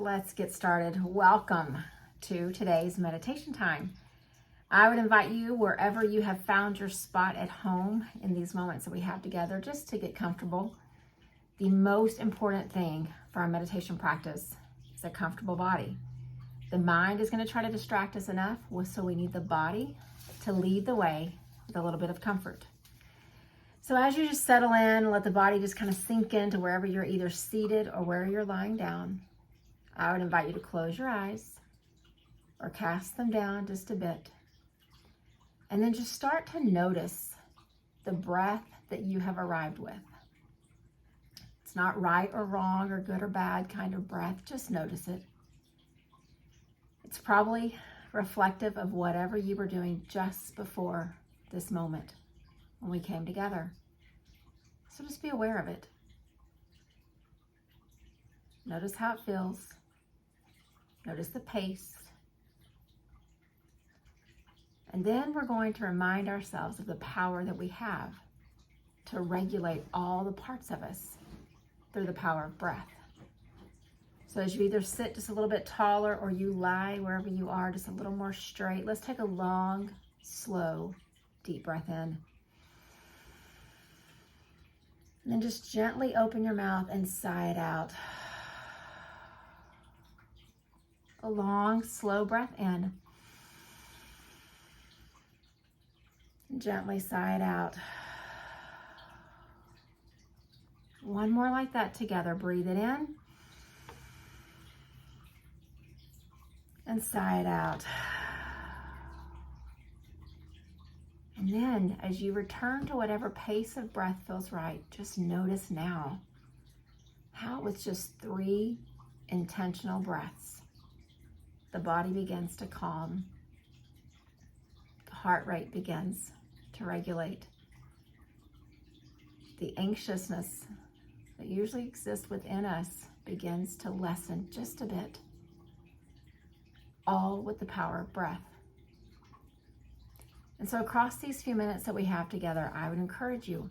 Let's get started. Welcome to today's meditation time. I would invite you wherever you have found your spot at home in these moments that we have together just to get comfortable. The most important thing for our meditation practice is a comfortable body. The mind is going to try to distract us enough, so we need the body to lead the way with a little bit of comfort. So as you just settle in, let the body just kind of sink into wherever you're either seated or where you're lying down. I would invite you to close your eyes or cast them down just a bit. And then just start to notice the breath that you have arrived with. It's not right or wrong or good or bad kind of breath. Just notice it. It's probably reflective of whatever you were doing just before this moment when we came together. So just be aware of it. Notice how it feels. Notice the pace. And then we're going to remind ourselves of the power that we have to regulate all the parts of us through the power of breath. So as you either sit just a little bit taller or you lie wherever you are just a little more straight, let's take a long, slow, deep breath in. And then just gently open your mouth and sigh it out. A long, slow breath in. And gently sigh it out. One more like that together. Breathe it in. And sigh it out. And then as you return to whatever pace of breath feels right, just notice now how with just 3 intentional breaths, the body begins to calm. The heart rate begins to regulate. The anxiousness that usually exists within us begins to lessen just a bit, all with the power of breath. And so across these few minutes that we have together, I would encourage you,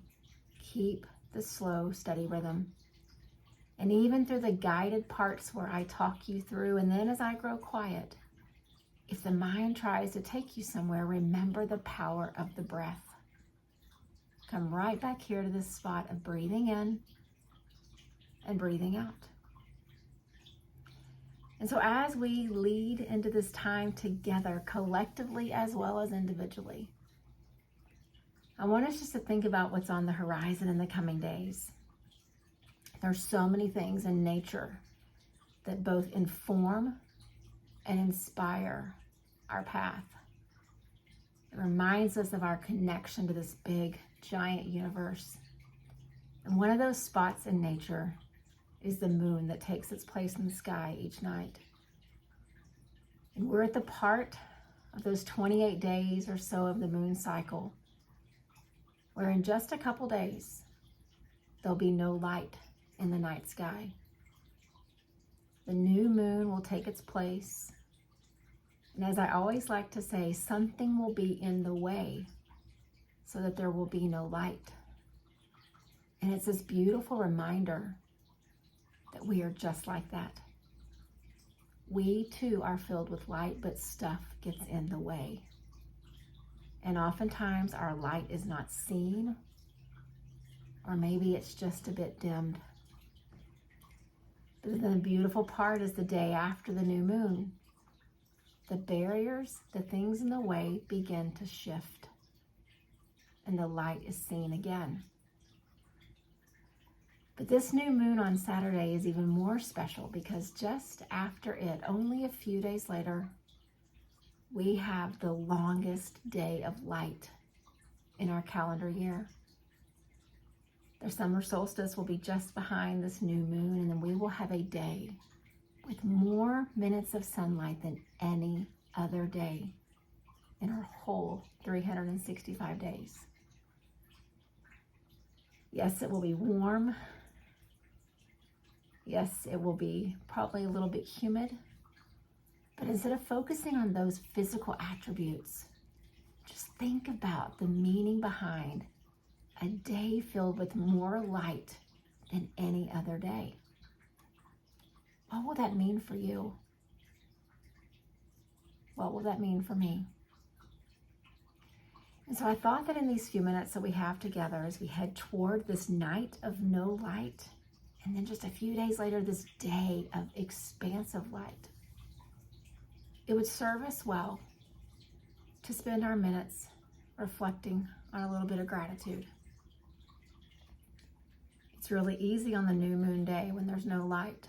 keep the slow, steady rhythm. And even through the guided parts where I talk you through, and then as I grow quiet, if the mind tries to take you somewhere, remember the power of the breath. Come right back here to this spot of breathing in and breathing out. And so as we lead into this time together, collectively as well as individually, I want us just to think about what's on the horizon in the coming days. There's so many things in nature that both inform and inspire our path. It reminds us of our connection to this big, giant universe. And one of those spots in nature is the moon that takes its place in the sky each night. And we're at the part of those 28 days or so of the moon cycle where in just a couple days, there'll be no light in the night sky. The new moon will take its place. And as I always like to say, something will be in the way so that there will be no light. And it's this beautiful reminder that we are just like that. We too are filled with light, but stuff gets in the way. And oftentimes our light is not seen, or maybe it's just a bit dimmed. But then the beautiful part is the day after the new moon. The barriers, the things in the way begin to shift, and the light is seen again. But this new moon on Saturday is even more special because just after it, only a few days later, we have the longest day of light in our calendar year. The summer solstice will be just behind this new moon, and then we will have a day with more minutes of sunlight than any other day in our whole 365 days. Yes, it will be warm. Yes, it will be probably a little bit humid. But instead of focusing on those physical attributes, just think about the meaning behind a day filled with more light than any other day. What will that mean for you? What will that mean for me? And so I thought that in these few minutes that we have together as we head toward this night of no light, and then just a few days later, this day of expansive light, it would serve us well to spend our minutes reflecting on a little bit of gratitude. It's really easy on the new moon day when there's no light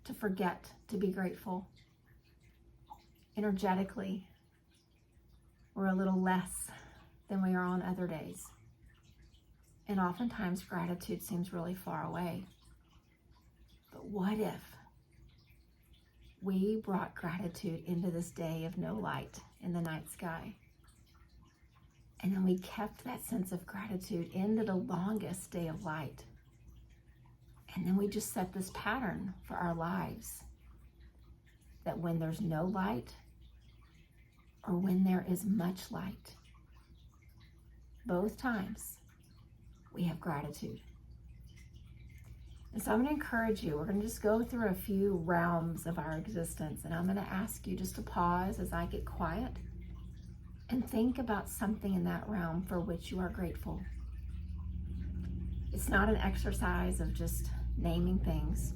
to forget to be grateful. Energetically, we're a little less than we are on other days. And oftentimes gratitude seems really far away. But what if we brought gratitude into this day of no light in the night sky? And then we kept that sense of gratitude into the longest day of light. And then we just set this pattern for our lives that when there's no light or when there is much light, both times we have gratitude. And so I'm going to encourage you, we're going to just go through a few realms of our existence, and I'm going to ask you just to pause as I get quiet and think about something in that realm for which you are grateful. It's not an exercise of just naming things.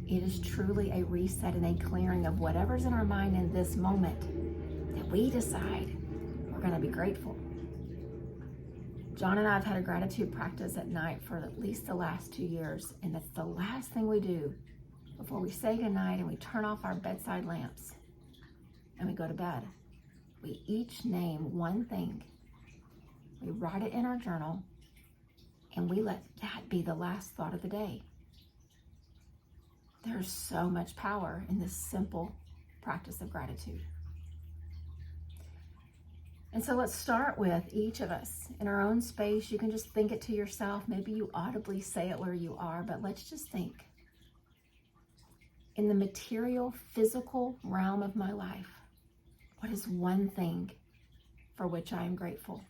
It is truly a reset and a clearing of whatever's in our mind in this moment that we decide we're going to be grateful. John and I have had a gratitude practice at night for at least the last 2 years, and it's the last thing we do before we say goodnight and we turn off our bedside lamps and we go to bed. We each name one thing. We write it in our journal, and we let that be the last thought of the day. There's so much power in this simple practice of gratitude. And so let's start with each of us in our own space. You can just think it to yourself. Maybe you audibly say it where you are, but let's just think. In the material, physical realm of my life, what is one thing for which I am grateful?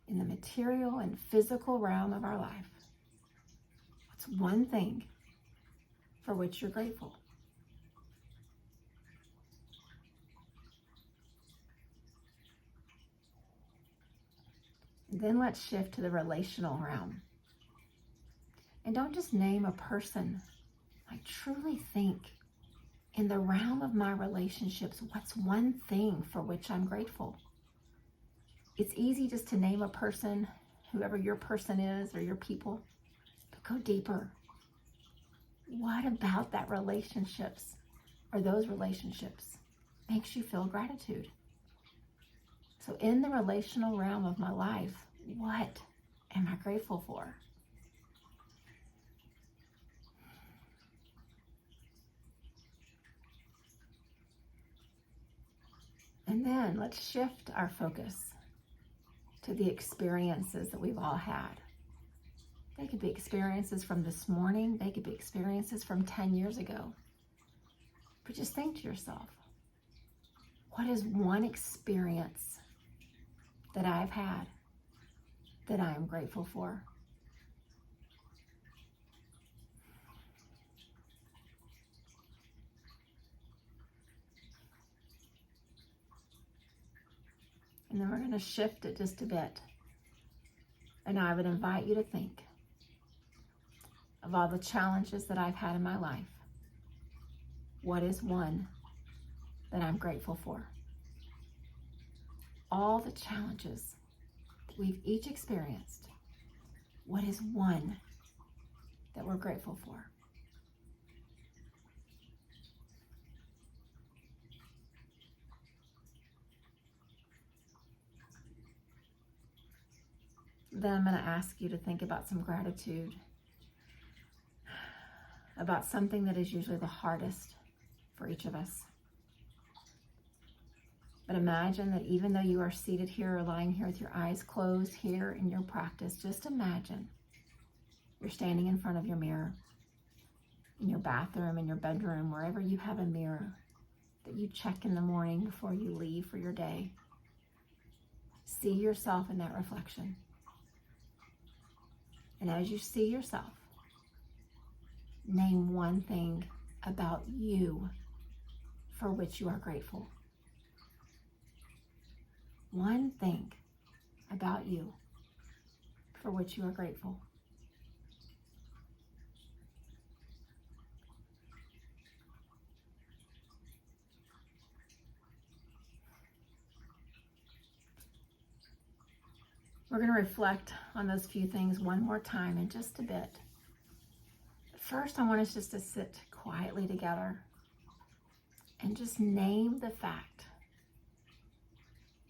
In the material and physical realm of our life, what's one thing for which you're grateful? Then let's shift to the relational realm. And don't just name a person. I truly think in the realm of my relationships, what's one thing for which I'm grateful? It's easy just to name a person, whoever your person is or your people, but go deeper. What about that relationships or those relationships makes you feel gratitude? So in the relational realm of my life, what am I grateful for? And then let's shift our focus to the experiences that we've all had. They could be experiences from this morning. They could be experiences from 10 years ago. But just think to yourself, what is one experience that I've had that I am grateful for? And then we're going to shift it just a bit. And I would invite you to think of all the challenges that I've had in my life. What is one that I'm grateful for? All the challenges that we've each experienced, what is one that we're grateful for? Then I'm going to ask you to think about some gratitude, about something that is usually the hardest for each of us. But imagine that even though you are seated here or lying here with your eyes closed here in your practice, just imagine you're standing in front of your mirror, in your bathroom, in your bedroom, wherever you have a mirror that you check in the morning before you leave for your day. See yourself in that reflection. And as you see yourself, name one thing about you for which you are grateful. One thing about you for which you are grateful. We're going to reflect on those few things one more time in just a bit. But first, I want us just to sit quietly together and just name the fact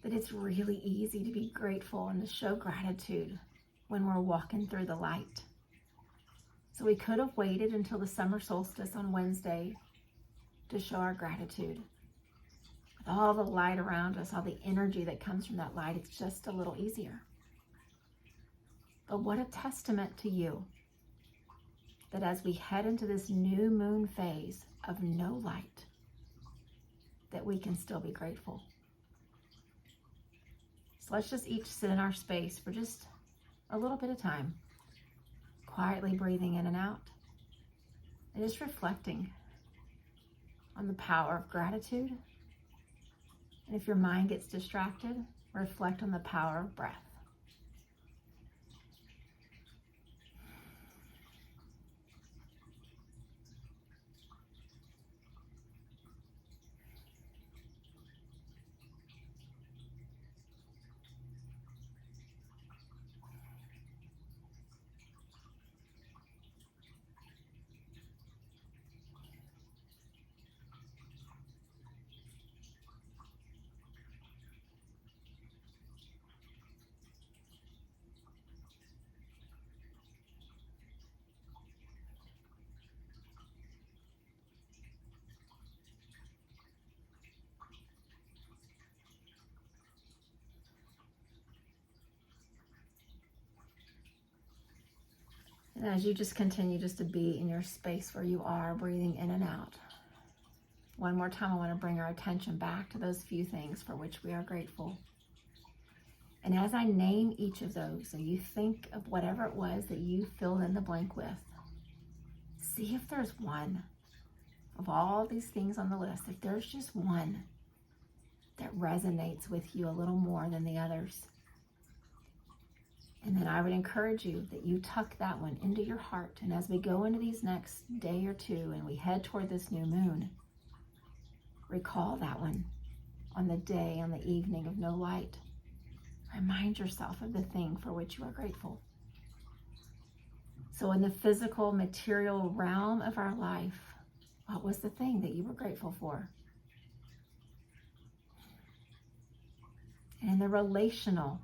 that it's really easy to be grateful and to show gratitude when we're walking through the light. So we could have waited until the summer solstice on Wednesday to show our gratitude. With all the light around us, all the energy that comes from that light, it's just a little easier. But what a testament to you that as we head into this new moon phase of no light, that we can still be grateful. So let's just each sit in our space for just a little bit of time, quietly breathing in and out, and just reflecting on the power of gratitude. And if your mind gets distracted, reflect on the power of breath. And as you just continue just to be in your space where you are, breathing in and out, one more time I want to bring our attention back to those few things for which we are grateful. And as I name each of those, and you think of whatever it was that you filled in the blank with, see if there's one of all these things on the list, if there's just one that resonates with you a little more than the others. And then I would encourage you that you tuck that one into your heart. And as we go into these next day or two and we head toward this new moon, recall that one on the day, on the evening of no light. Remind yourself of the thing for which you are grateful. So in the physical, material realm of our life, what was the thing that you were grateful for? And in the relational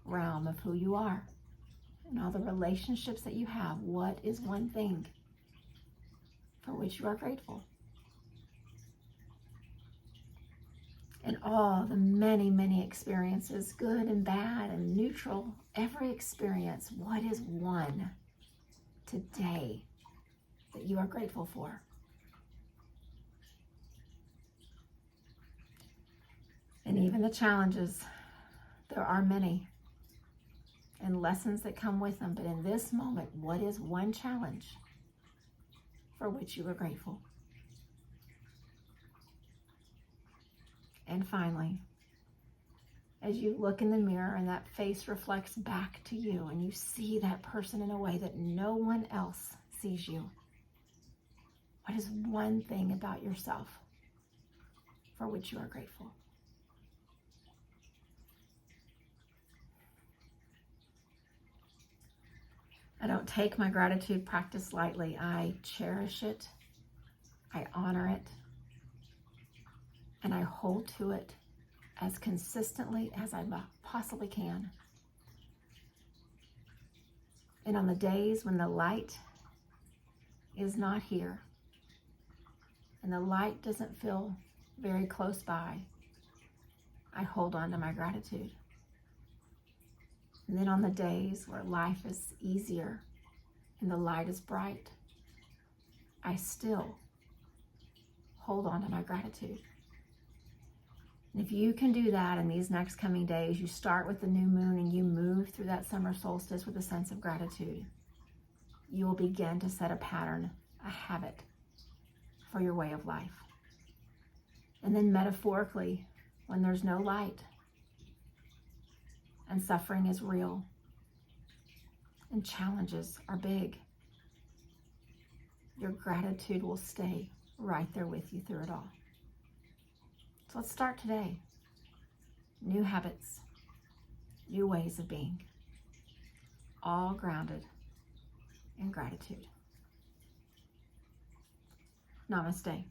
realm of who you are and all the relationships that you have, what is one thing for which you are grateful? And all the many, many experiences, good and bad and neutral, every experience, what is one today that you are grateful for? And even the challenges, there are many, and lessons that come with them. But in this moment, what is one challenge for which you are grateful? And finally, as you look in the mirror and that face reflects back to you and you see that person in a way that no one else sees you, what is one thing about yourself for which you are grateful? I don't take my gratitude practice lightly. I cherish it, I honor it, and I hold to it as consistently as I possibly can. And on the days when the light is not here and the light doesn't feel very close by, I hold on to my gratitude. And then on the days where life is easier and the light is bright, I still hold on to my gratitude. And if you can do that in these next coming days, you start with the new moon and you move through that summer solstice with a sense of gratitude, you will begin to set a pattern a habit for your way of life. And then metaphorically, when there's no light and suffering is real and challenges are big, your gratitude will stay right there with you through it all. So let's start today. New habits, new ways of being, all grounded in gratitude. Namaste.